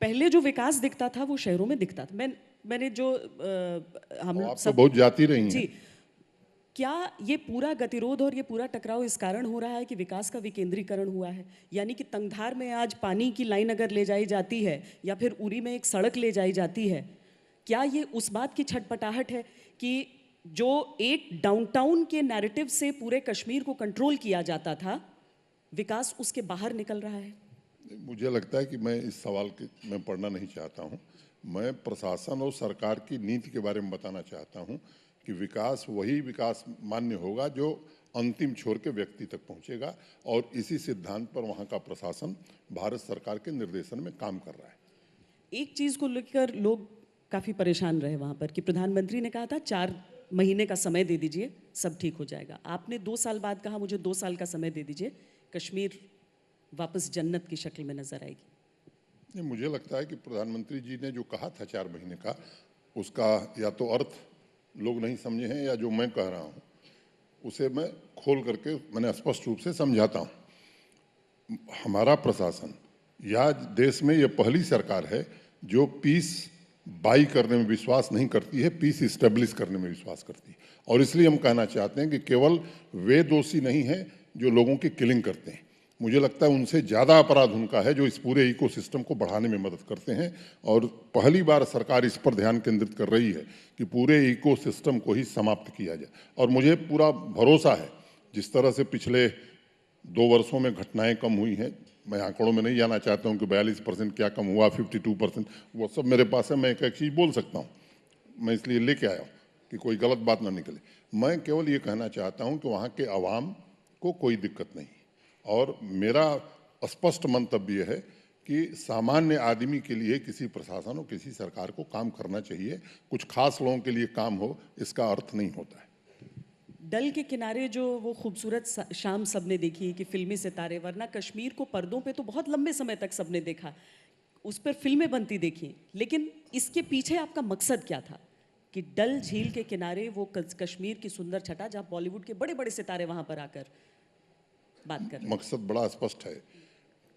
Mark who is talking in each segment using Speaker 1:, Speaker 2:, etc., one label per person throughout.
Speaker 1: पहले जो विकास दिखता था वो शहरों में दिखता था। मैंने जो हम
Speaker 2: आप तो
Speaker 1: सब
Speaker 2: बहुत जाती रही हैं।
Speaker 1: जी, क्या ये पूरा गतिरोध और ये पूरा टकराव इस कारण हो रहा है कि विकास का विकेंद्रीकरण हुआ है? यानी कि तंगधार में आज पानी की लाइन अगर ले जाई जाती है या फिर उरी में एक सड़क ले जाई जाती है, क्या ये उस बात की छटपटाहट है कि जो एक डाउनटाउन के नैरेटिव से पूरे कश्मीर को कंट्रोल किया जाता था, विकास उसके बाहर निकल रहा है?
Speaker 2: मुझे लगता है कि मैं इस सवाल के मैं पढ़ना नहीं चाहता हूँ। मैं प्रशासन और सरकार की नीति के बारे में बताना चाहता हूँ कि विकास वही विकास मान्य होगा जो अंतिम छोर के व्यक्ति तक पहुँचेगा, और इसी सिद्धांत पर वहाँ का प्रशासन भारत सरकार के निर्देशन में काम कर रहा है।
Speaker 1: एक चीज़ को लेकर लोग काफ़ी परेशान रहे वहाँ पर कि प्रधानमंत्री ने कहा था 4 महीने का समय दे दीजिए, सब ठीक हो जाएगा। आपने 2 साल बाद कहा मुझे 2 साल का समय दे दीजिए, कश्मीर वापस जन्नत की शक्ल में नजर आएगी।
Speaker 2: नहीं, मुझे लगता है कि प्रधानमंत्री जी ने जो कहा था 4 महीने का, उसका या तो अर्थ लोग नहीं समझे हैं या जो मैं कह रहा हूँ उसे मैं खोल करके मैंने स्पष्ट रूप से समझाता हूँ। हमारा प्रशासन या देश में ये पहली सरकार है जो पीस बाई करने में विश्वास नहीं करती है, पीस इस्टेब्लिश करने में विश्वास करती है। और इसलिए हम कहना चाहते हैं कि केवल वे दोषी नहीं हैं जो लोगों की किलिंग करते हैं। मुझे लगता है उनसे ज़्यादा अपराध उनका है जो इस पूरे इकोसिस्टम को बढ़ाने में मदद करते हैं। और पहली बार सरकार इस पर ध्यान केंद्रित कर रही है कि पूरे इकोसिस्टम को ही समाप्त किया जाए। और मुझे पूरा भरोसा है, जिस तरह से पिछले 2 वर्षों में घटनाएं कम हुई हैं, मैं आंकड़ों में नहीं जाना चाहता हूं कि 42% क्या कम हुआ, 52%, वो सब मेरे पास है, मैं एक चीज़ बोल सकता हूं, मैं इसलिए लेके आया हूं कि कोई गलत बात ना निकले। मैं केवल ये कहना चाहता हूं कि वहाँ के आवाम को कोई दिक्कत नहीं, और मेरा स्पष्ट मंतव्य है कि सामान्य आदमी के लिए किसी प्रशासन और किसी सरकार को काम करना चाहिए। कुछ खास लोगों के लिए काम हो इसका अर्थ नहीं होता है।
Speaker 1: डल के किनारे जो वो खूबसूरत शाम सबने देखी कि फिल्मी सितारे, वरना कश्मीर को पर्दों पे तो बहुत लंबे समय तक सबने देखा, उस पर फिल्में बनती देखी, लेकिन इसके पीछे आपका मकसद क्या था कि डल झील के किनारे वो कश्मीर की सुंदर छटा जहाँ बॉलीवुड के बड़े बड़े सितारे वहाँ पर आकर बात कर रहे हैं?
Speaker 2: मकसद बड़ा स्पष्ट है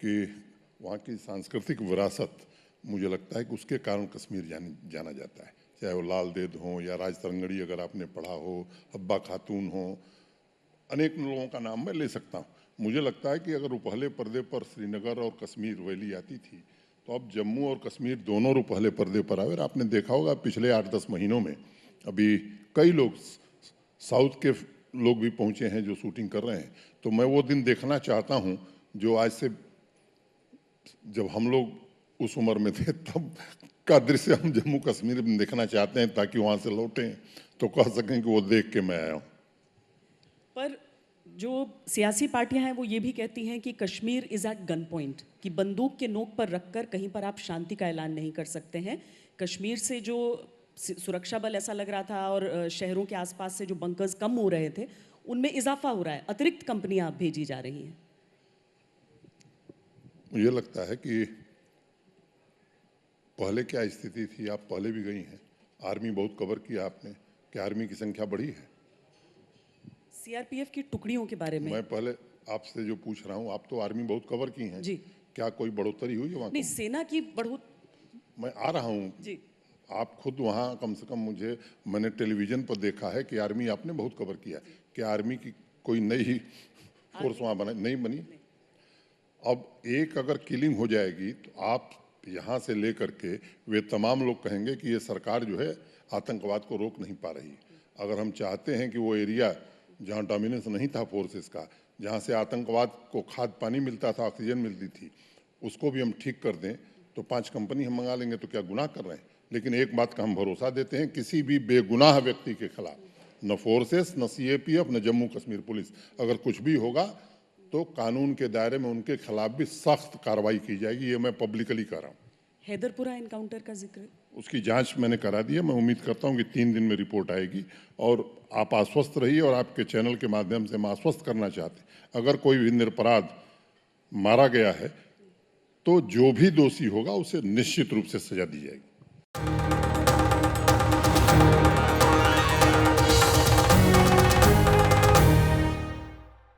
Speaker 2: कि वहाँ की सांस्कृतिक विरासत, मुझे लगता है कि उसके कारण कश्मीर जाना जाता है। चाहे वो लाल देद हो या राज तरंगड़ी अगर आपने पढ़ा हो, हब्बा खातून हो, अनेक लोगों का नाम मैं ले सकता हूँ। मुझे लगता है कि अगर वो पहले पर्दे पर श्रीनगर और कश्मीर वैली आती थी, तो अब जम्मू और कश्मीर दोनों रो पहले पर्दे पर आए। और आपने देखा होगा पिछले 8-10 महीनों में अभी कई लोग साउथ के लोग भी पहुँचे हैं जो शूटिंग कर रहे हैं। तो मैं वो दिन देखना चाहता हूँ जो आज से, जब हम लोग उस उम्र में थे तब का दृश्य हम जम्मू कश्मीर में देखना चाहते हैं, ताकि वहाँ से लौटें तो कह सकें कि वो देख के मैं आया हूँ।
Speaker 1: पर जो सियासी पार्टियां हैं वो ये भी कहती हैं कि Kashmir is at gun point, कि बंदूक के नोक पर रखकर कहीं पर आप शांति का ऐलान नहीं कर सकते हैं। कश्मीर से जो सुरक्षा बल ऐसा लग रहा था और शहरों के आसपास से जो बंकर्स कम हो रहे थे उनमें इजाफा हो रहा है, अतिरिक्त कंपनियां भेजी जा रही हैं।
Speaker 2: मुझे लगता है कि पहले क्या स्थिति थी, आप पहले भी गई हैं, आर्मी बहुत कवर किया आपने, क्या आर्मी की संख्या बढ़ी है?
Speaker 1: सीआरपीएफ की टुकड़ियों के बारे में
Speaker 2: मैं पहले आपसे जो पूछ रहा हूँ, आप तो आर्मी बहुत कवर की हैं
Speaker 1: जी,
Speaker 2: क्या कोई बढ़ोतरी हुई है वहाँ?
Speaker 1: नहीं, सेना की बढ़ोत
Speaker 2: मैं आ रहा हूँ
Speaker 1: जी,
Speaker 2: आप खुद वहाँ कम से कम, मैंने टेलीविजन पर देखा है कि आर्मी आपने बहुत कवर किया। क्या आर्मी की कोई नई फोर्स वहाँ नहीं बनी? अब एक अगर किलिंग हो जाएगी तो आप यहाँ से लेकर के वे तमाम लोग कहेंगे कि ये सरकार जो है आतंकवाद को रोक नहीं पा रही। अगर हम चाहते हैं कि वो एरिया जहाँ डोमिनेंस नहीं था फोर्सेस का, जहाँ से आतंकवाद को खाद पानी मिलता था, ऑक्सीजन मिलती थी, उसको भी हम ठीक कर दें तो 5 कंपनी हम मंगा लेंगे, तो क्या गुनाह कर रहे हैं? लेकिन एक बात का हम भरोसा देते हैं, किसी भी बेगुनाह व्यक्ति के खिलाफ न फोर्सेस, न सीएपीएफ, न जम्मू कश्मीर पुलिस, अगर कुछ भी होगा तो कानून के दायरे में उनके खिलाफ भी सख्त कार्रवाई की जाएगी। ये मैं पब्लिकली कह रहा हूँ।
Speaker 1: हैदरपुरा एनकाउंटर का जिक्र,
Speaker 2: उसकी जांच मैंने करा दी है। मैं उम्मीद करता हूँ कि 3 दिन में रिपोर्ट आएगी। और आप आश्वस्त रहिए, और आपके चैनल के माध्यम से मैं आश्वस्त करना चाहते हैं, अगर कोई भी निरपराध मारा गया है तो जो भी दोषी होगा उसे निश्चित रूप से सजा दी जाएगी।